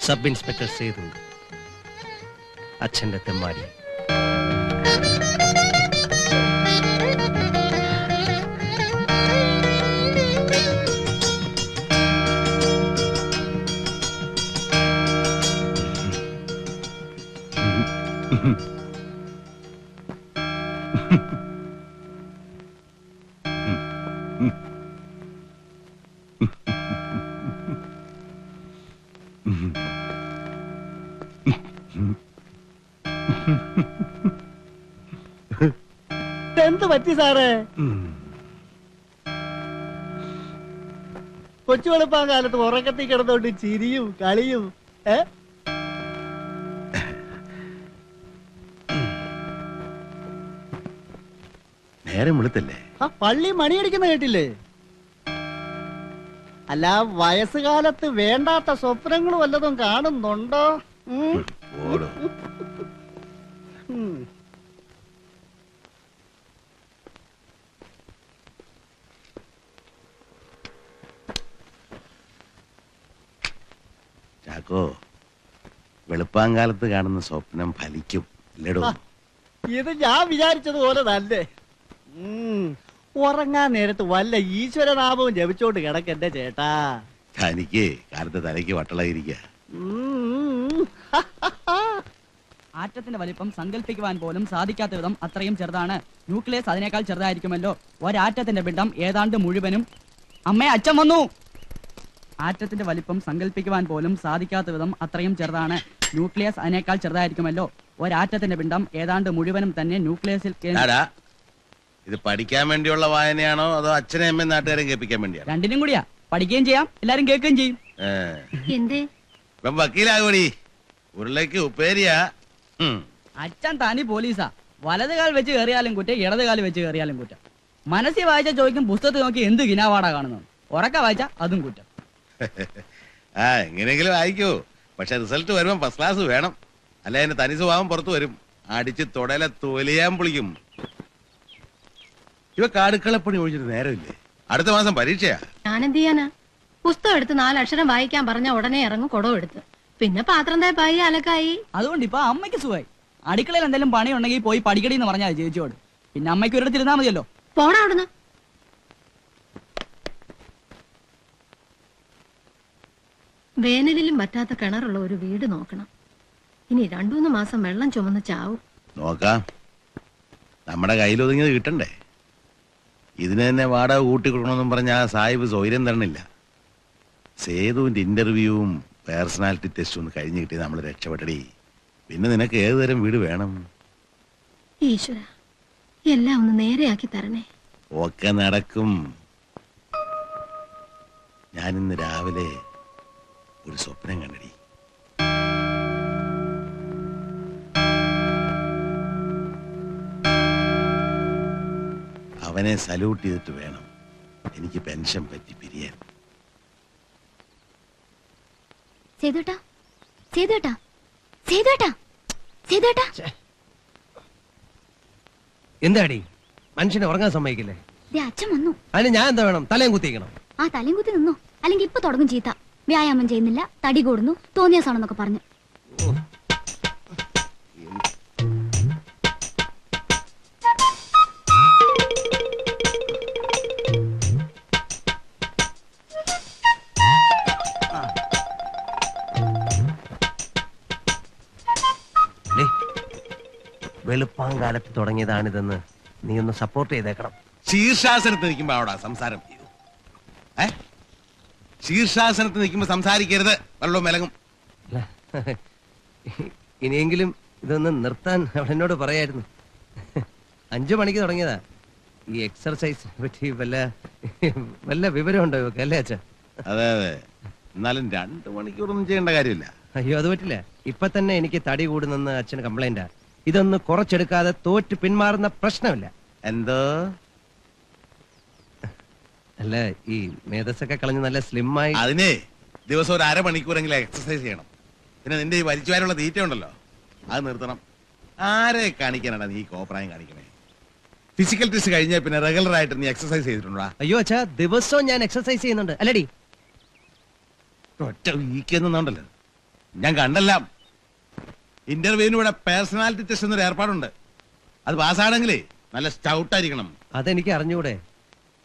Sub inspector Sethu, അച്ഛന്റെ തെമ്മാടി. എന്ത് പറ്റി സാറേ? കൊച്ചു വെളുപ്പാൻ കാലത്ത് ഉറക്കത്തിൽ കിടന്നോണ്ട് ചിരിയും കളിയും. നേരം വെളുത്തല്ലേ? പള്ളി മണിയടിക്കുന്ന കേട്ടില്ലേ? അല്ല, വയസ്സുകാലത്ത് വേണ്ടാത്ത സ്വപ്നങ്ങൾ വല്ലതും കാണുന്നുണ്ടോ? ചാക്കോ, വെളുപ്പാങ്കാലത്ത് കാണുന്ന സ്വപ്നം ഫലിക്കും അല്ലേടോ? ഇത് ഞാൻ വിചാരിച്ചതുപോലെ തന്നെ. ഉറങ്ങാൻ നേരത്ത് വല്ല ഈശ്വരനാമവും ജപിച്ചോണ്ട് കിടക്കെന്റെ ചേട്ടാ. തനിക്ക് കാലത്ത് തലയ്ക്ക് വട്ടളായിരിക്ക. ആറ്റത്തിന്റെ വലിപ്പം സങ്കല്പിക്കുവാൻ പോലും സാധിക്കാത്ത വിധം അത്രയും ചെറുതാണ്. ന്യൂക്ലിയസ് അതിനേക്കാൾ ചെറുതായിരിക്കുമല്ലോ. ഒരാറ്റത്തിന്റെ പിണ്ഡം ഏതാണ്ട് മുഴുവനും. അമ്മേ, അച്ഛൻ വന്നു. ആറ്റത്തിന്റെ വലിപ്പം സങ്കല്പിക്കുവാൻ പോലും സാധിക്കാത്ത വിധം അത്രയും ചെറുതാണ്. ന്യൂക്ലിയസ് അതിനേക്കാൾ ചെറുതായിരിക്കുമല്ലോ. ഒരാറ്റത്തിന്റെ പിണ്ഡം ഏതാണ്ട് മുഴുവനും തന്നെ ന്യൂക്ലിയസിൽ. ഇത് പഠിക്കാൻ വേണ്ടിയുള്ള വായനയാണോ അതോ അച്ഛനെ അമ്മയും നാട്ടുകാരെ കേൾപ്പിക്കാൻ വേണ്ടിയാണോ? രണ്ടിനും കൂടിയാ. പഠിക്കുകയും ചെയ്യാം, എല്ലാരും കേൾക്കുകയും ചെയ്യും. ഇപ്പം വക്കീലാകൂടി. ഉരുളയ്ക്ക് ഉപ്പേരിയാ. അച്ഛൻ തനി പോലീസാ. വലത് കാൽ വെച്ച് കയറിയാലും കുറ്റം, ഇടത് കാൽ വെച്ച് കയറിയാലും കുറ്റം. മനസ്സിൽ വായിച്ച ചോദിക്കും, പുസ്തകത്തിൽ നോക്കി എന്ത് ഗിനാവാടാ കാണുന്നത്. ഉറക്ക വായിച്ച അതും കുറ്റം. എങ്ങനെയെങ്കിലും വായിക്കൂ. പക്ഷെ റിസൾട്ട് വരുമ്പോ ഫസ്റ്റ് ക്ലാസ് വേണം. അല്ല എന്റെ തനി സ്വഭാവം പുറത്തു വരും. അടിച്ച് തൊടയിലെ തൊലിയാൻ പൊളിക്കും. ഇവ കാടുക്കളപ്പണി ഒഴിച്ചിട്ട് നേരമില്ലേ? അടുത്ത മാസം പരീക്ഷയാ. ഞാനെന്ത് ചെയ്യാനാ? പുസ്തകം എടുത്ത് 4 അക്ഷരം വായിക്കാൻ പറഞ്ഞ ഉടനെ ഇറങ്ങും കുടം എടുത്ത്. പിന്നെ പാത്രം തേപ്പായി, അലക്കായി. അതുകൊണ്ട് ഇപ്പൊ അമ്മയ്ക്ക് സുഖമായി. അടുക്കളയിൽ എന്തെങ്കിലും പണി ഉണ്ടെങ്കിൽ പോയി പഠിക്കടി എന്ന് പറഞ്ഞാൽ ചേച്ചിയോട്. പിന്നെ അമ്മയ്ക്ക് ഒരിടത്ത് ഇരുന്നാ മതിയല്ലോ. പോണ അവിടുന്ന്. വേനലിലും പറ്റാത്ത കിണറുള്ള ഒരു വീട് നോക്കണം. ഇനി 2-3 മാസം വെള്ളം ചുമന്ന് ചാവും. നോക്കാം. നമ്മുടെ കയ്യിലൊതുങ്ങിയത് കിട്ടണ്ടേ? ഇതിന് തന്നെ വാടക കൂട്ടി കൊടുക്കണമെന്നും പറഞ്ഞ ആ സാഹിബ് സൗകര്യം തരണില്ല. സേതുവിന്റെ ഇന്റർവ്യൂവും പേഴ്സണാലിറ്റി ടെസ്റ്റും ഒന്ന് കഴിഞ്ഞ് കിട്ടി നമ്മൾ രക്ഷപ്പെട്ടടി. പിന്നെ നിനക്ക് ഏതുതരം വീട് വേണം? ഈശ്വര, എല്ലാം ഒന്ന് നേരെയാക്കി തരണേ. ഒക്കെ നടക്കും. ഞാനിന്ന് രാവിലെ ഒരു സ്വപ്നം കണ്ടടി. അവനെ സല്യൂട്ട് ചെയ്തിട്ട് വേണം എനിക്ക് പെൻഷൻ പറ്റി പിരിയാൻ. എന്താടി മനുഷ്യനെ ഉറങ്ങാൻ സമ്മതിക്കില്ലേ? അച്ഛൻ വന്നു. അതിന് ഞാൻ എന്താ വേണം? തലയും കുത്തിക്കണം. ആ തലയും കുത്തി നിന്നോ, അല്ലെങ്കിൽ ഇപ്പൊ തുടങ്ങും ചീത്ത. വ്യായാമം ചെയ്യുന്നില്ല, തടി കൂടുന്നു, തോന്നിയാസാണെന്നൊക്കെ പറഞ്ഞു. വെളുപ്പാങ്കാലത്ത് തുടങ്ങിയതാണിതെന്ന് നീ ഒന്ന് സപ്പോർട്ട് ചെയ്തേക്കണം. ശീർഷാസനത്ത് നിൽക്കുമ്പോ അവിടെ സംസാരം ചെയ്തു. ശീർഷാസനത്ത് നിൽക്കുമ്പോ സംസാരിക്കരുത്, വല്ലതും മെലങ്ങും. ഇനിയെങ്കിലും ഇതൊന്ന് നിർത്താൻ അവളെന്നോട് പറയായിരുന്നു. 5 മണിക്ക് തുടങ്ങിയതാ. ഈ എക്സർസൈസ് പറ്റി വല്ല വിവരമുണ്ടോ ഇവക്ക്? അല്ലേ അച്ഛാ? അതെ അതെ. എന്നാലും 2 മണിക്കൂറൊന്നും ചെയ്യേണ്ട കാര്യമില്ല. അയ്യോ, അത് പറ്റില്ല. ഇപ്പൊ തന്നെ എനിക്ക് തടി കൂടുന്നെന്ന് അച്ഛന് കംപ്ലൈന്റാ. ഇതൊന്ന് കുറച്ചെടുക്കാതെ തോറ്റ് പിന്മാറുന്ന പ്രശ്നമില്ല. എന്തോ? അല്ല, ഈ മേധസ്സൊക്കെ കളഞ്ഞ് നല്ല സ്ലിം ആയി. അതിനെ ദിവസം ഒരു 1/2 മണിക്കൂറെങ്കിലും എക്സർസൈസ് ചെയ്യണം. പിന്നെ നിന്റെ ഈ വലിച്ചുവാനുള്ള തീറ്റ ഉണ്ടല്ലോ, അത് നിർത്തണം. ആരെ കാണിക്കാനാണ് നീ കോപ്രായം കാണിക്കണേ? ഫിസിക്കൽ ടെസ്റ്റ് കഴിഞ്ഞാൽ പിന്നെ റെഗുലർ ആയിട്ട് നീ എക്സർസൈസ് ചെയ്തിട്ടുണ്ടോ? അയ്യോ അച്ഛാ, ദിവസവും ഞാൻ എക്സർസൈസ് ചെയ്യുന്നുണ്ട്. അല്ലടി? ഒറ്റ വീക്കെന്നുണ്ടല്ലോ. ഞാൻ കണ്ടല്ല. ഇന്റർവ്യൂവിന് ഇവിടെ പേഴ്സണാലിറ്റി ടെസ്റ്റ് എന്നൊരു ഏർപ്പാടുണ്ട്. അത് പാസ്സാണെങ്കിലേ നല്ല സ്റ്റൗട്ടായിരിക്കണം. അതെനിക്ക് അറിഞ്ഞൂടെ.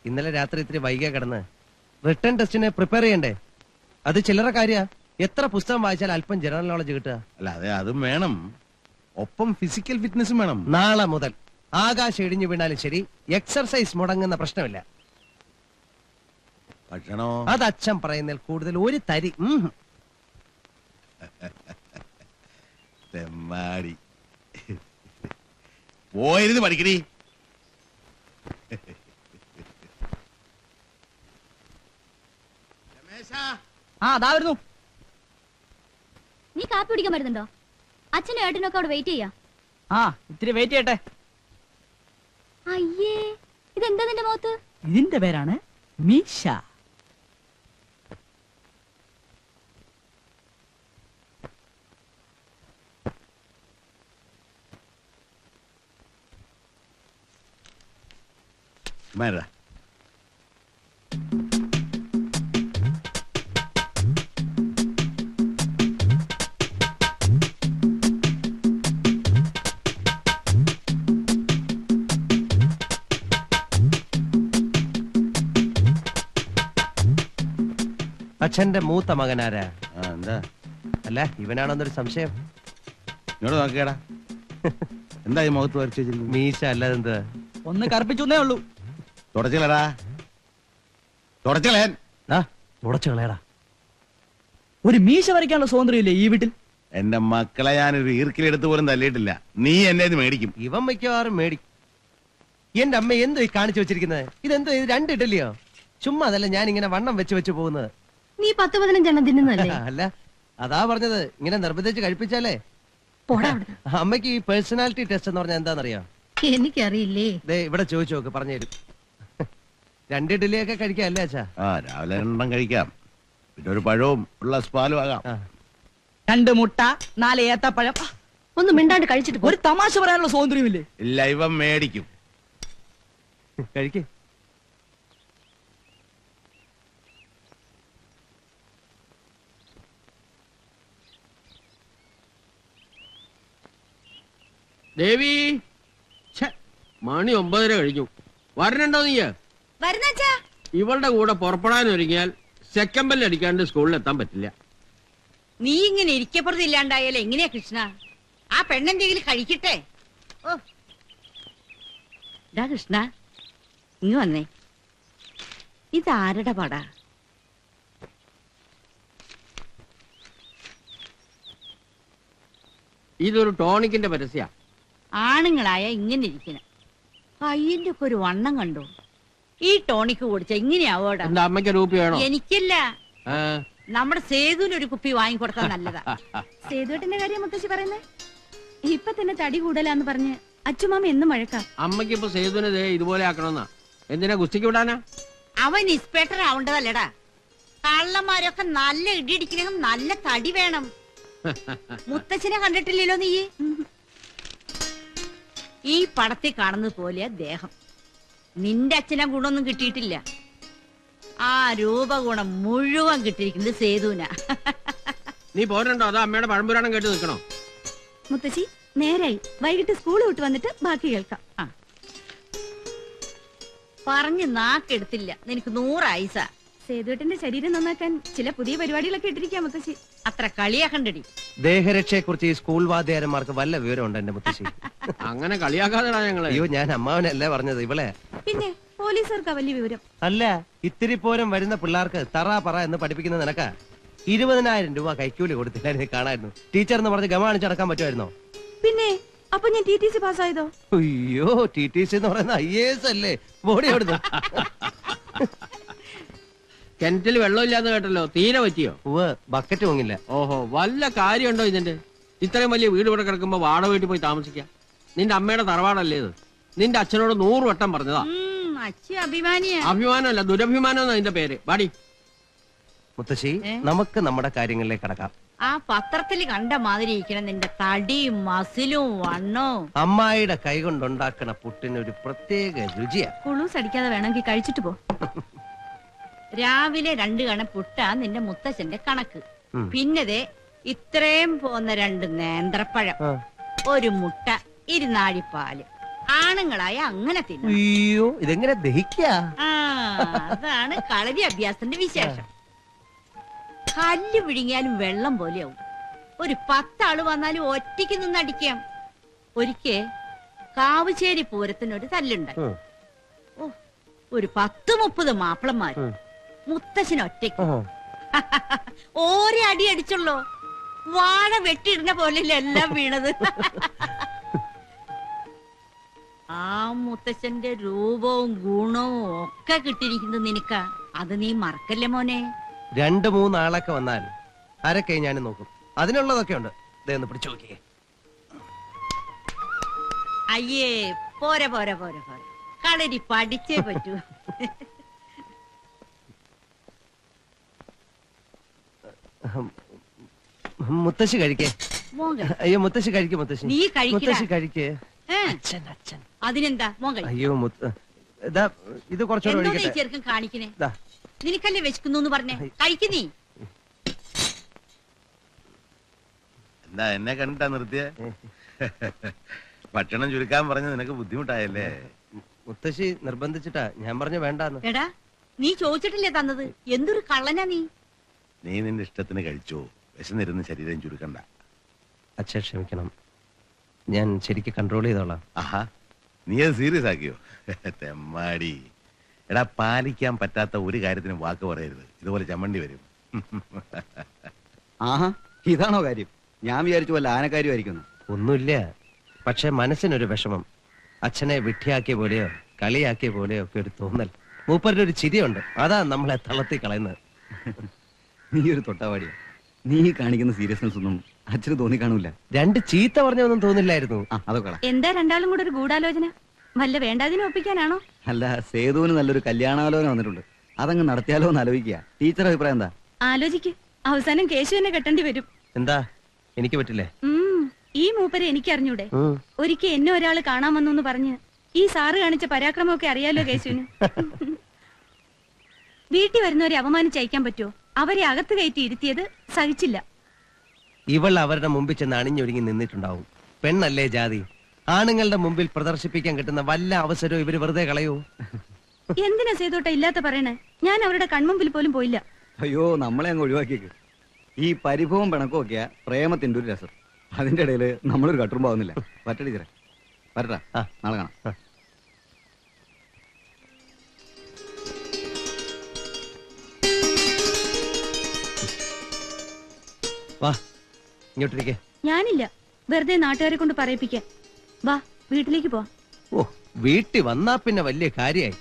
ഇന്നലെ രാത്രി ഇത്തിരി വൈകിയ കിടന്ന് റിട്ടേൺ ടെസ്റ്റിന് പ്രിപ്പയർ ചെയ്യണ്ടേ. അത് ചില്ലറ കാര്യ. എത്ര പുസ്തകം വായിച്ചാൽ അല്പം ജനറൽ നോളജ് കിട്ടുക. അല്ല അതെ, അതും വേണം. ഒപ്പം ഫിസിക്കൽ ഫിറ്റ്നസും വേണം. നാളെ മുതൽ ആകാശം ഇടിഞ്ഞു വീണാലും ശരി, എക്സർസൈസ് മുടങ്ങുന്ന പ്രശ്നമില്ല. ഭക്ഷണോ? അത് അച്ഛൻ പറയുന്നതിൽ കൂടുതൽ ഒരു തരി. തെമ്മാടി പോയിരുന്ന് പഠിക്കടി. ആ അതാ വരുന്നു. നീ കാപ്പി കുടിക്കാൻ വരുന്നുണ്ടോ? അച്ഛനും ഏട്ടനൊക്കെ അവിടെ വെയിറ്റ് ചെയ്യാ. ആ ഇത്തിരി വെയിറ്റ് ചെയ്യട്ടെ. അയ്യേ, ഇതെന്താ നിന്റെ മുഖത്ത്? ഇതിന്റെ പേരാണ് മീശ. മേരാ അച്ഛന്റെ മൂത്ത മകനാരാ? എന്താ? അല്ല, ഇവനാണെന്നൊരു സംശയം. ഇങ്ങോട്ട് നോക്കിയടാ. എന്താ ഈ മുഖത്ത് വരച്ചു വെച്ചിരിക്കുന്നത്? മീശ അല്ലാതെന്താ? ഒന്ന് കറുപ്പിച്ചേ ഉള്ളൂ. തുടച്ചില്ലടാ, തുടച്ചിളേൻ. തുടച്ചു കളയടാ. ഒരു മീശ വരയ്ക്കാനുള്ള സ്വാതന്ത്ര്യം ഇല്ലേ ഈ വീട്ടിൽ? എന്റെ മക്കളെ ഞാനൊരു ഈർക്കിലെടുത്ത് പോലും തല്ലിയിട്ടില്ല. നീ എന്നെ ഇത് മേടിക്കും. ഇവൻ മിക്കവാറും മേടിക്കും. എന്റെ അമ്മ എന്തോ ഈ കാണിച്ചു വെച്ചിരിക്കുന്നത്? ഇതെന്തോ ഇത് 2 ഇഡലിയോ? ചുമ്മാ അതല്ല ഞാൻ ഇങ്ങനെ വണ്ണം വെച്ച് പോകുന്നത്. നീ 10-15 തിന്നുന്നല്ലേ? അല്ല, അതാ പറഞ്ഞത്. ഇങ്ങനെ നിർബന്ധിച്ച് കഴിപ്പിച്ചാലേ. പോടാ അവിടുന്ന്. അമ്മയ്ക്ക് ഈ പേഴ്സണാലിറ്റി ടെസ്റ്റ് എന്ന് പറഞ്ഞാൽ എന്താണെന്നറിയോ? എനിക്കറിയില്ലേ. ദേ ഇവിടെ ചോദിച്ചു നോക്ക്, പറഞ്ഞുതരും. 2 ഇഡലിയൊക്കെ കഴിക്കാല്ലേ അച്ഛാ? രാവിലെ 2 കഴിക്കാം. പിന്നെ ഒരു പഴവും ഉള്ള പാലും ആകാം. 2 മുട്ട, 4 ഏത്തപ്പഴം. ഒന്ന് മിണ്ടാണ്ട് കഴിച്ചിട്ട് പോ. ഒരു തമാശ പറയാനുള്ള സ്വാതന്ത്ര്യമില്ലേ? ഇല്ല, ഇവൻ മേടിക്കും. കഴിക്ക്. ദേവി, മണി 9:30 കഴിഞ്ഞു. വരണുണ്ടോ നീ? ഇവളുടെ കൂടെ പുറപ്പെടാൻ ഒരുങ്ങിയാൽ സെക്കൻഡ് ബെല്ല് അടിക്കാണ്ട് സ്കൂളിൽ എത്താൻ പറ്റില്ല. നീ ഇങ്ങനെ ഇരിക്കപ്പുറത്ത് ഇല്ലാണ്ടായാലോ എങ്ങനെയാ കൃഷ്ണ? ആ പെണ്ണെന്തെങ്കിലും കഴിക്കട്ടെ. ഓ ഡാ കൃഷ്ണ, ഇങ്ങ് വന്നേ. ഇതാരുടെ പടാ? ഇതൊരു ടോണിക്കിന്റെ പരസ്യ. ആണുങ്ങളായ ഇങ്ങനെ ഇരിക്കണം. കയ്യിന്റെ ഒക്കെ ഒരു വണ്ണം കണ്ടോ? ഈ ടോണിക്ക് കുടിച്ച ഇങ്ങനെയാവോടാ? എന്താ അമ്മയ്ക്ക് രൂപ വേണോ? എനിക്കല്ല, നമ്മുടെ സേതുവിന് ഒരു കുപ്പി വാങ്ങിക്കൊടുക്കാൻ നല്ലതാ. സേതുവേട്ടന്റെ കാര്യം മുത്തശ്ശി പറയുന്നേ? ഇപ്പൊ തന്നെ തടി കൂടലാന്ന് പറഞ്ഞ് അച്ഛമാമ എന്നും മഴക്കാ. അമ്മയ്ക്ക് ഇപ്പൊ സേതുവിനെ ദേ ഇതുപോലെ ആക്കണമെന്നാ. എന്തിനാ ഗുസ്തിക്ക് വിടാനാ? അവൻ ഇൻസ്പെക്ടർ ആവേണ്ടതല്ലടാ. കള്ളന്മാരൊക്കെ നല്ല ഇടിയിടിക്കണമെങ്കിൽ നല്ല തടി വേണം. മുത്തച്ഛനെ കണ്ടിട്ടില്ലല്ലോ നീ? ഈ പടത്തിൽ കാണുന്നത് പോലെയാ ദേഹം. നിന്റെ അച്ഛനെ ഗുണമൊന്നും കിട്ടിയിട്ടില്ല. ആ രൂപഗുണം മുഴുവൻ കിട്ടിയിരിക്കുന്നത് സേതുവിനാ. നീ പോരണ്ടോ? അതോ അമ്മയുടെ പഴംപുരാണം കേട്ട് നിൽക്കണോ? മുത്തശ്ശി നേരായി. വൈകിട്ട് സ്കൂൾ വിട്ട് വന്നിട്ട് ബാക്കി കേൾക്കാം. പറഞ്ഞ് നാക്കെടുത്തില്ല. നിനക്ക് 100 ആയുസ. സേതുവേട്ടന്റെ ശരീരം നന്നാക്കാൻ ചില പുതിയ പരിപാടികളൊക്കെ ഇട്ടിരിക്കാം മുത്തശ്ശി. അത്ര കളിയാക്കണ്ടടി. ദേഹരക്ഷയെ കുറിച്ച് ഈ സ്കൂൾ വാദ്യാരന്മാർക്ക് വല്ല വിവരമുണ്ട് എന്റെ മുത്തശ്ശി? അങ്ങനെ കളിയാക്കാതെടാ ഞങ്ങളെ. അയ്യോ, ഞാൻ അമ്മാവനല്ലേ പറഞ്ഞത്, ഇവളെ. പിന്നെ പോലീസുകാർക്കാ വലിയ വിവരം. അല്ല, ഇത്തിരി പോരം വരുന്ന പിള്ളേർക്ക് തറ പറ എന്ന് പഠിപ്പിക്കുന്ന നിനക്ക് 20,000 രൂപ കൈക്കൂലി കൊടുത്തില്ലായിരുന്നു കാണായിരുന്നു. ടീച്ചർ എന്ന് പറഞ്ഞ് ഗമാണിച്ചടക്കാൻ പറ്റുമായിരുന്നോ? പിന്നെ അപ്പൊ ഞാൻ TTC പാസ്സായതോ? അയ്യോ, TTC എന്ന് പറയുന്ന IAS അല്ലേ? ബോഡി എവിടുന്നു? കിണറ്റിൽ വെള്ളമില്ലാന്ന് കേട്ടല്ലോ. തീരെ പറ്റിയോ? ബക്കറ്റ് വാങ്ങില്ല. ഓഹോ, വല്ല കാര്യമുണ്ടോ ഇതിന്റെ? ഇത്രയും വലിയ വീട് ഇവിടെ കിടക്കുമ്പോ വാടക വീട്ടിൽ പോയി താമസിക്കാം. നിന്റെ അമ്മയുടെ തറവാടല്ലേ ഇത്? നിന്റെ അച്ഛനോട് 100 വട്ടം പറഞ്ഞതാ. അച്ഛൻ അഭിമാനിയാ. അഭിമാനമല്ല, ദുരഭിമാനം എന്നാ അതിന്റെ പേര്. ബാടി മുത്തശ്ശി, നമുക്ക് നമ്മുടെ കാര്യങ്ങളിലേക്ക് കടക്കാം. ആ പത്രത്തിൽ കണ്ട മാതിരി ഇരിക്കണം നിന്റെ തടിയും മസിലും വണ്ണവും. അമ്മായിയുടെ കൈ കൊണ്ടുണ്ടാക്കണ പുട്ടിന് ഒരു പ്രത്യേക രുചിയാ. കുളൂസ് അടിക്കാതെ വേണമെങ്കിൽ കഴിച്ചിട്ട് പോ. രാവിലെ 2 കണ പുട്ടാ നിന്റെ മുത്തച്ഛന്റെ കണക്ക്. പിന്നതേ ഇത്രയും പോന്ന 2 നേന്ത്രപ്പഴം, ആ. ഒരു മുട്ട, 2 നാഴിപ്പാല്. ആണുങ്ങളായ അങ്ങനെ തിന്നും. അയ്യോ ഇതെങ്ങനെ ദഹിക്കാ? ആ, അതാണ് കളരി അഭ്യാസത്തിന്റെ വിശേഷം. കല്ല് വിഴുങ്ങിയാലും വെള്ളം പോലെയാവും. ഒരു 10 ആള് വന്നാലും ഒറ്റയ്ക്ക് നിന്നടിക്കാം. ഒരിക്കൽ കാവുശ്ശേരി പൂരത്തിനൊരു തല്ലുണ്ടായി. ഓ, ഒരു 10-30 മാപ്പിളന്മാര്, മുത്തശ്ശന് ഒറ്റയ്ക്ക്. ഓരോ അടി അടിച്ചുള്ളോ, വാഴ വെട്ടിയിടുന്ന പോലെയല്ല എല്ലാം വീണത്. ആ മുത്തശ്ശന്റെ രൂപവും ഗുണവും ഒക്കെ കിട്ടിയിരിക്കുന്നത് നിനക്കാ. അത് നീ മറക്കല്ലേ മോനെ. 2-3 ആളൊക്കെ വന്നാൽ ആരൊക്കെ ഞാൻ നോക്കും. അതിനുള്ളതൊക്കെ ഉണ്ട്. ഇതൊന്ന് പിടിച്ചു നോക്കിയേ. അയ്യേ, പോരെ പോരെ പോരെ പോരെ, കളരി പഠിച്ചേ പറ്റൂ. മുത്തശ്ശി കഴിക്കേ. മോൻ കഴി. അയ്യോ മുത്തശ്ശി കഴിക്കേ. മുത്തശ്ശി നീ കഴിക്കടാ. മുത്തശ്ശി കഴിക്കേ. ഏ, അച്ഛൻ അച്ഛൻ. അതിനെന്താ മോൻ കഴി. അയ്യോ ഇതാ ഇത് കുറച്ചുകൂടെ എന്തോ നീ ഒഴിക്കട്ടെ. ചെറുക്കൻ കാണിക്കണേ. ദാ. നിനക്കല്ലേ വെച്ചിക്കുന്നു പറഞ്ഞേ, കഴിക്കുന്നീ. എന്താ എന്നെ കണ്ടിട്ടാ നിർത്തിയ? ഭക്ഷണം ചുരുക്കാൻ പറഞ്ഞ് നിനക്ക് ബുദ്ധിമുട്ടായല്ലേ? മുത്തശ്ശി നിർബന്ധിച്ചിട്ടാ. ഞാൻ പറഞ്ഞു വേണ്ടാന്ന്. എടാ, നീ ചോദിച്ചിട്ടില്ലേ തന്നത്? എന്തൊരു കള്ളനാ നീ. നീ നിന്റെ ഇഷ്ടത്തിന് കഴിച്ചോ, വിശന്നിരുന്ന് ശരീരം ചുരുക്കണ്ട. അച്ഛൻ ക്ഷമിക്കണം, ഞാൻ ശരിക്ക് കൺട്രോൾ ചെയ്തോളാം. ആഹാ, നീ അത് സീരിയസ് ആക്കിയോ? തെമ്മാടി. എടാ, പാലിക്കാൻ പറ്റാത്ത ഒരു കാര്യത്തിനും വാക്ക് പറയരുത്. ഇതുപോലെ ചമ്മണ്ടി വരും. ആഹാ, ഇതാണോ കാര്യം? ഞാൻ വിചാരിച്ചു വല്ല ആനക്കാര്യമായിരിക്കുന്നു. ഒന്നുമില്ല, പക്ഷെ മനസ്സിനൊരു വിഷമം. അച്ഛനെ വിഡ്ഢിയാക്കിയ പോലെയോ കളിയാക്കിയ പോലെയോ ഒക്കെ ഒരു തോന്നൽ. മൂപ്പരുടെ ഒരു ചിരിയുണ്ട്, അതാ നമ്മളെ തളർത്തി കളയുന്നത്. നീ ഒരു തൊട്ടാവാടിയാ. നീ കാണിക്കുന്ന സീരിയസ്നെസ് ഒന്നും അച്ഛന് തോന്നി കാണൂല. 2 ചീത്ത പറഞ്ഞൊന്നും തോന്നില്ലായിരുന്നു. അതൊക്കെ എന്താ രണ്ടാളും കൂടെ ഒരു ഗൂഢാലോചന? വല്ല വേണ്ടാതിനെ ഒപ്പിക്കാനാണോ? അല്ല, സേതുവിന് നല്ലൊരു കല്യാണാലോചന വന്നിട്ടുണ്ട്. അതങ്ങ് നടത്തിയാലോ എന്ന് ആലോചിക്കുക. ടീച്ചർ അഭിപ്രായം എന്താ? ആലോചിക്ക്. അവസാനം കേശുവിനെ കെട്ടേണ്ടി വരും. എന്താ, എനിക്ക് പറ്റില്ലേ? ഈ മൂപ്പരെ എനിക്ക് അറിഞ്ഞൂടെ? ഒരിക്കൽ എന്നെ ഒരാള് കാണാൻ വന്നു പറഞ്ഞ് ഈ സാറ് കാണിച്ച പരാക്രമമൊക്കെ അറിയാലോ കേശുവിന്. വീട്ടിൽ വരുന്നവരെ അപമാനിച്ചയക്കാൻ പറ്റുമോ? അവരെ അകത്ത് കയറ്റി ഇരുത്തിയത് സഹിച്ചില്ല. ഇവൾ അവരുടെ മുമ്പിൽ ചെന്ന് അണിഞ്ഞൊരുങ്ങി നിന്നിട്ടുണ്ടാവും. പെണ്ണല്ലേ ജാതി. ആണുങ്ങളുടെ മുമ്പിൽ പ്രദർശിപ്പിക്കാൻ കിട്ടുന്ന വല്ല അവസരവും ഇവര് വെറുതെ കളയോ? എന്തിനാ സേതോട്ട ഇല്ലാത്ത പറയണേ? ഞാൻ അവരുടെ കൺമുമ്പിൽ പോലും പോയില്ല. അയ്യോ, നമ്മളെ അങ്ങ് ഒഴിവാക്കിയേക്ക്. ഈ പരിഭവം പിണക്കവും ഒക്കെയാ പ്രേമത്തിന്റെ ഒരു രസം. അതിന്റെ ഇടയിൽ നമ്മളൊരു കട്ടുറുമ്പാവുന്നില്ല. പറ്റ ടീച്ചറെ, വരട്ടാ. നാളെ കാണാം. വാ ഇങ്ങോട്ടിരിക്കേ. ഞാനില്ല, വെറുതെ നാട്ടുകാരെ കൊണ്ട് പറയിപ്പിക്കാൻ. വാ, വീട്ടിലേക്ക് പോ. ഓ, വീട്ടിൽ വന്നാ പിന്നെ വലിയ കാര്യായി.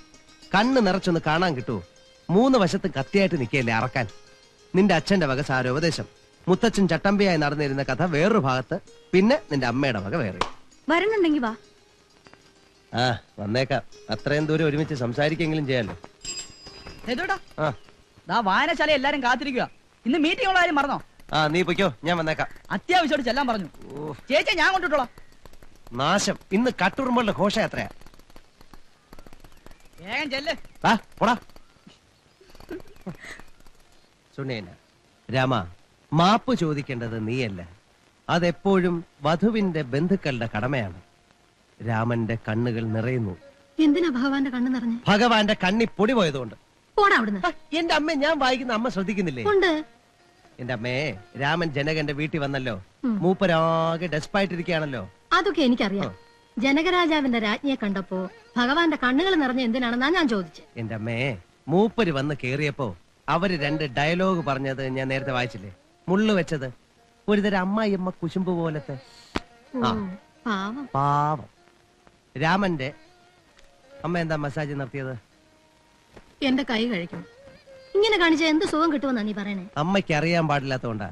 കണ്ണ് നിറച്ചൊന്ന് കാണാൻ കിട്ടുമോ? 3 വശത്ത് കത്തിയായിട്ട് നിൽക്കല്ലേ അറക്കാൻ. നിന്റെ അച്ഛന്റെ വക സാരോപദേശം, മുത്തച്ഛൻ ചട്ടമ്പിയായി നടന്നിരുന്ന കഥ വേറൊരു ഭാഗത്ത്, പിന്നെ നിന്റെ അമ്മയുടെ വക വേറെ. വരണുണ്ടെങ്കി വാ. ആ വന്നേക്കാം. അത്രയും ദൂരം ഒരുമിച്ച് സംസാരിക്കെങ്കിലും ചെയ്യാലോ. വായനശാല എല്ലാരും കാത്തിരിക്കുക. ഇന്ന് മീറ്റിംഗ് ഉള്ള കാര്യം മറന്നോ? ആ നീ പൊയ്ക്കോ, ഞാൻ വന്നേക്കാം. അത്യാവശ്യമായിട്ട് ചെല്ലാൻ പറഞ്ഞു. ചേച്ചി ഞാൻ കൊണ്ടിട്ടോളാം. നാശം, ഇന്ന് കട്ടുറുമ്പുകളുടെ ഘോഷയാത്രയാ. വേഗം ചെല്ല്. പോടാ. സുനേന, രാമ, മാപ്പ് ചോദിക്കേണ്ടത് നീയല്ല, അതെപ്പോഴും വധുവിന്റെ ബന്ധുക്കളുടെ കടമയാണ്. രാമന്റെ കണ്ണുകൾ നിറയുന്നു. എന്തിനാ ഭഗവാന്റെ കണ്ണ് നിറഞ്ഞു? ഭഗവാന്റെ കണ്ണി പൊടി പോയതുകൊണ്ട്. പോടാ അവിടുന്ന്. എന്റെ അമ്മ, ഞാൻ വായിക്കുന്ന അമ്മ ശ്രദ്ധിക്കുന്നില്ലേ? ഉണ്ട്. എന്റെ അമ്മേ, രാമൻ ജനകന്റെ വീട്ടിൽ വന്നല്ലോ. മൂപ്പരാകെ ഡെസ്പായിട്ടിരിക്കുകയാണല്ലോ. അതൊക്കെ എനിക്കറിയാം. ജനകരാജാവിന്റെ രാജ്ഞിയെ കണ്ടപ്പോ ഭഗവാന്റെ കണ്ണുകൾ നിറഞ്ഞ എന്തിനാണെന്നാ ഞാൻ ചോദിച്ചത്. എന്റെ അമ്മേ, മൂപ്പര് വന്ന് കേറിയപ്പോ അവര് 2 ഡയലോഗ് പറഞ്ഞത് ഞാൻ നേരത്തെ വായിച്ചില്ലേ? മുള്ളു വെച്ചത് ഒരുതരം അമ്മായിയമ്മ കുശുമ്പ് പോലത്തെ. പാവം. രാമന്റെ അമ്മ എന്താ മസാജ് നടത്തിയത്? എന്റെ കൈ കഴിക്കണം. ഇങ്ങനെ കാണിച്ച എന്ത് സുഖം കിട്ടുമെന്നാ നീ പറയണേ? അമ്മയ്ക്ക് അറിയാൻ പാടില്ലാത്തോണ്ടാ.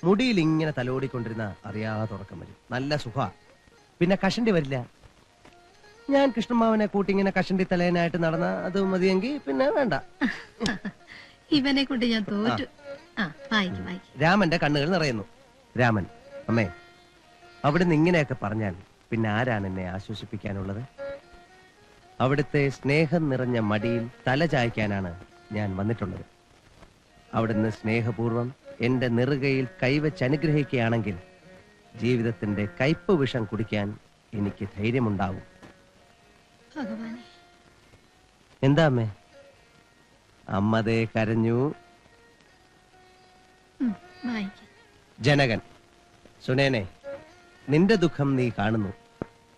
മുടിയിൽ ഇങ്ങനെ തലോടിക്കൊണ്ടിരുന്ന അറിയാതെ ഉറക്കം വരും. നല്ല സുഖ. പിന്നെ കഷണ്ടി വരില്ല. ഞാൻ കൃഷ്ണമാവനെ കൂട്ടി ഇങ്ങനെ കഷണ്ടി തലേനായിട്ട് നടന്ന അത് മതിയെങ്കിൽ പിന്നെ വേണ്ട. ഇവനെ കൊണ്ട് ഞാൻ തോറ്റു. രാമന്റെ കണ്ണുകൾ നിറയുന്നു. രാമൻ, അമ്മേ, അവിടുന്ന് ഇങ്ങനെയൊക്കെ പറഞ്ഞാൽ പിന്നെ ആരാണ് എന്നെ ആശ്വസിപ്പിക്കാനുള്ളത്? അവിടുത്തെ സ്നേഹം നിറഞ്ഞ മടിയിൽ തല ചായ്ക്കാനാണ് ഞാൻ വന്നിട്ടുള്ളത്. അവിടുന്ന് സ്നേഹപൂർവം എന്റെ നെറുകയിൽ കൈവച്ച് അനുഗ്രഹിക്കുകയാണെങ്കിൽ ജീവിതത്തിന്റെ കയ്പ് വിഷം കുടിക്കാൻ എനിക്ക് ധൈര്യമുണ്ടാവും. ഭഗവാനെ. എന്താ അമ്മേ? അമ്മതേ കരഞ്ഞു. വായിക്ക. ജനകൻ. സുനേനെ, നിന്റെ ദുഃഖം നീ കാണുന്നു,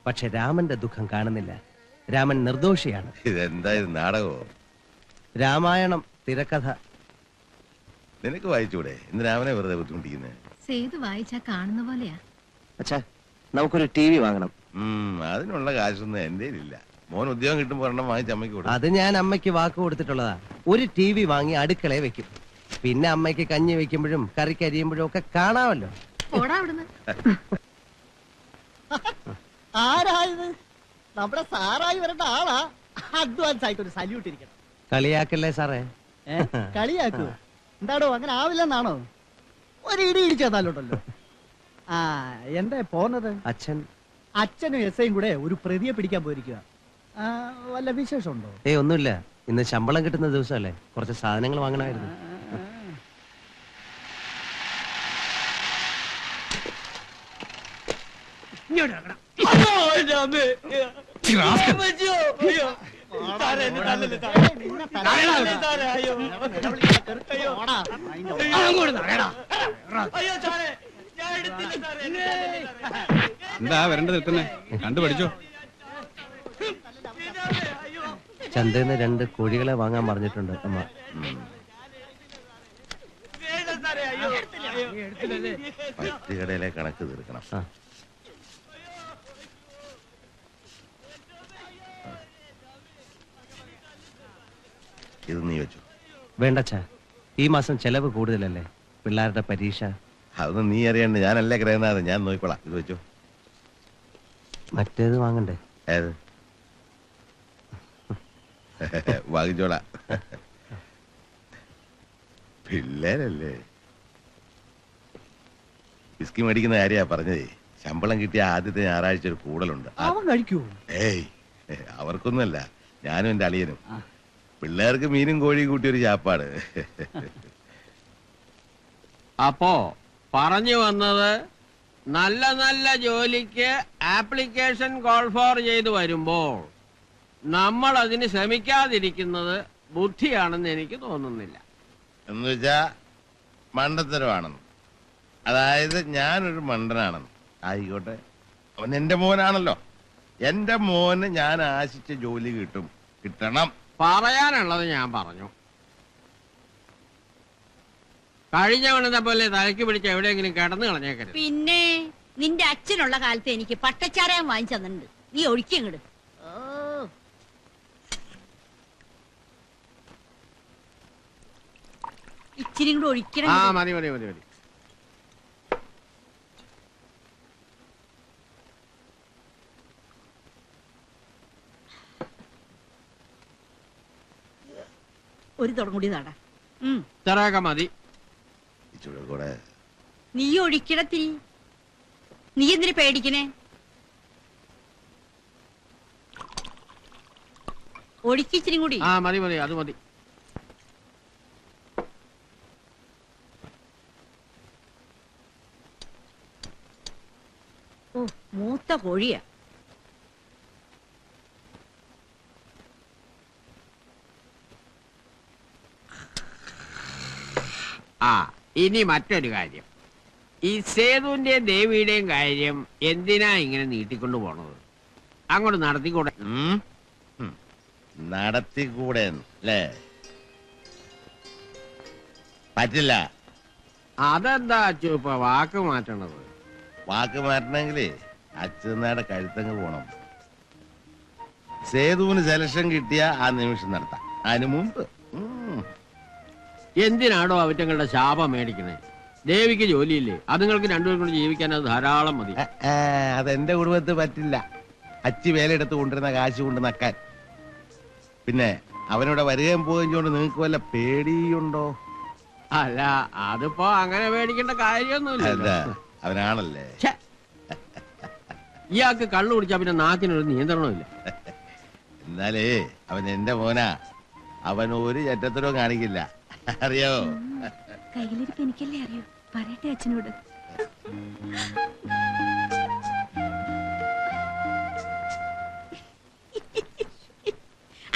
പക്ഷെ രാമന്റെ ദുഃഖം കാണുന്നില്ല. രാമൻ നിർദോഷിയാണ്. ഇതെന്താ ഇത് നാടകമോ? രാമായണം തിരക്കഥ. നിനക്ക് വായിച്ചൂടെ? ഇന്ന് രാമനെ വെറുതെ ബുദ്ധിമുട്ടിക്കുന്നത്. സേതു വായിച്ചാ കാണുന്ന പോലെയാ. അച്ഛാ, നമുക്കൊരു ടി വി വാങ്ങണം. അതിനുള്ള കാശൊന്നും എന്റെ ഇല്ല. മോൻ ഉദ്യോഗം കിട്ടുമ്പോ ഒരെണ്ണം വാങ്ങിച്ച് അമ്മയ്ക്ക് കൊടുക്കും. അത് ഞാൻ അമ്മയ്ക്ക് വാക്ക് കൊടുത്തിട്ടുള്ളതാ. ഒരു ടി വി വാങ്ങി അടുക്കളയെ വെക്കും. പിന്നെ അമ്മയ്ക്ക് കഞ്ഞി വെക്കുമ്പോഴും കറിക്ക് അരിയുമ്പോഴും ഒക്കെ കാണാമല്ലോ. പോടാ അവിടുന്ന്. ആരായത്? നമ്മുടെ സാറായി വരേണ്ട ആളാ. അഡ്വാൻസ് ആയിട്ട് ഒരു സല്യൂട്ട് ഇരിക്കണം. കളിയാക്കല്ലേ സാറേ? കളിയാക്കൂ? എന്താടോ, അങ്ങനെ ആവില്ലെന്നാണോ? ഒരു ഇടി ഇടിച്ചേന്നാലോട്ടല്ലോ. ആ, എന്താ പോന്നത്? അച്ഛനും എസ്ഐയും കൂടെ ഒരു പ്രതിയെ പിടിക്കാൻ പോയിരിക്കുക. വല്ല വിശേഷമുണ്ടോ? ഒന്നുമില്ല. ഇന്ന് ശമ്പളം കിട്ടുന്ന ദിവസമല്ലേ, കുറച്ച് സാധനങ്ങൾ വാങ്ങണമായിരുന്നു. എന്താ വരേണ്ടത്? എത്തുന്നേ കണ്ടുപഠിച്ചോ? ചന്തന്ന് 2 കോഴികളെ വാങ്ങാൻ പറഞ്ഞിട്ടുണ്ട് അമ്മ. പറ്റുകടയിലെ കണക്ക് തീർക്കണം. ഇത് നീ വെച്ചു. വേണ്ടച്ചാ, ഈ മാസം ചെലവ് കൂടുതലല്ലേ, പിള്ളേരുടെ പരീക്ഷ. അതൊന്നും നീ അറിയണ്ട, ഞാനല്ലേ ഗ്രഹനാഥൻ, ഞാൻ നോക്കിക്കോളാം. ഇത് വെച്ചു. മറ്റേത് വാങ്ങണ്ടേ? ഏത്? വാങ്ങിച്ചോളാം. പിള്ളേരല്ലേ. വിസ്കി മേടിക്കുന്ന കാര്യാ പറഞ്ഞതേ. ശമ്പളം കിട്ടിയ ആദ്യത്തെ ഞായറാഴ്ച ഒരു കൂടലുണ്ട്. ഏയ്, അവർക്കൊന്നുമല്ല, ഞാനും എന്റെ അളിയനും. പിള്ളേർക്ക് മീനും കോഴിയും കൂട്ടി ഒരു ചാപ്പാട്. അപ്പോ പറഞ്ഞു വന്നത്, നല്ല നല്ല ജോലിക്ക് ആപ്ലിക്കേഷൻ കോൾ ഫോർ ചെയ്ത് വരുമ്പോൾ നമ്മൾ അതിന് ശ്രമിക്കാതിരിക്കുന്നത് ബുദ്ധിയാണെന്ന് എനിക്ക് തോന്നുന്നില്ല. എന്നുവെച്ചാ മണ്ടത്തരമാണെന്ന്. അതായത് ഞാനൊരു മണ്ടനാണെന്ന്. ആയിക്കോട്ടെ, അവൻ എന്റെ മോനാണല്ലോ. എന്റെ മോന് ഞാൻ ആശിച്ച ജോലി കിട്ടണം. പറയാനുള്ളത് ഞാൻ പറഞ്ഞു. കഴിഞ്ഞ വണത്തെ പോലെ തലയ്ക്ക് പിടിച്ച് എവിടെയെങ്കിലും കിടന്നു കളഞ്ഞേക്കരുത്. പിന്നെ നിന്റെ അച്ഛനുള്ള കാലത്ത് എനിക്ക് പട്ടച്ചാരയം വാങ്ങിച്ചു തന്നിട്ടുണ്ട്. നീ ഒഴിക്കങ്ങട്. ഇച്ചിരി കൂടെ ഒഴിക്കണം. മതി മതി മതി മതി. ഒരു തുടം കൂടി നടാ. ഇത്രയൊക്കെ മതി. നീ ഒഴിക്കണത്തിരി. നീ എന്തിനു പേടിക്കണേ? ഒഴിക്കിച്ചിരി കൂടി. മതി മതി, അത് മതി. ഓ, മൂത്ത കോഴിയാ. ഇനി മറ്റൊരു കാര്യം. ഈ സേതുവിന്റെയും ദേവിയുടെയും കാര്യം എന്തിനാ ഇങ്ങനെ നീട്ടിക്കൊണ്ടു പോണത്? അങ്ങോട്ട് നടത്തിക്കൂടെ? നടത്തിക്കൂടെ അല്ലേ? പറ്റില്ല. അതെന്താ അച്ചു ഇപ്പൊ വാക്ക് മാറ്റണത്? വാക്ക് മാറ്റണമെങ്കിലേ അച്ഛനാടെ കഴുത്തങ്ങ് പോണം. സേതുവിന് സെലക്ഷൻ കിട്ടിയ ആ നിമിഷം നടത്താം. അതിനു മുമ്പ് എന്തിനാണോ അവറ്റങ്ങളുടെ ശാപം മേടിക്കണേ? ദേവിക്ക് ജോലിയില്ലേ? അതുങ്ങൾക്ക് രണ്ടുപേരും കൊണ്ട് ജീവിക്കാൻ അത് ധാരാളം മതി. അതെന്റെ കുടുംബത്തിൽ പറ്റില്ല. അച്ചി വേലയെടുത്ത് കൊണ്ടിരുന്ന കാശ് കൊണ്ട് നക്കാൻ. പിന്നെ അവനോട് വരികയും പോവുകയും കൊണ്ട് നിങ്ങൾക്ക് വല്ല പേടിയുണ്ടോ? അല്ല, അതിപ്പോ അങ്ങനെ പേടിക്കേണ്ട കാര്യമൊന്നുമില്ല. അവനാണല്ലേ. ഇയാൾക്ക് കള്ളു കുടിച്ചാ പിന്നെ നാക്കിനൊരു നിയന്ത്രണമില്ല. എന്നാലേ അവൻ എന്റെ മോനാ. അവൻ ഒരു ചറ്റത്തരവും കാണിക്കില്ല, അറിയോ? കയ്യിലിരിപ്പ് എനിക്കല്ലേ അറിയൂ. പറയട്ടെ അച്ഛനോട്.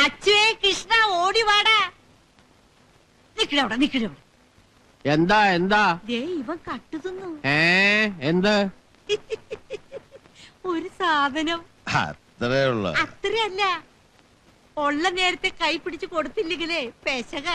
അച്ചുവേ കൃഷ്ണ ഓടി വാടാ. നിക്കടവിടെ നിക്കടവിടെ. എന്താ എന്താ ദേ ഇവൻ കട്ടു തിന്നു. എന്ത്? ഒരു സാധനം. അത്രേ ഉള്ള അത്രയല്ല, ഉള്ള നേരത്തെ കൈ പിടിച്ച് കൊടുത്തില്ലെങ്കിലേ പെശക.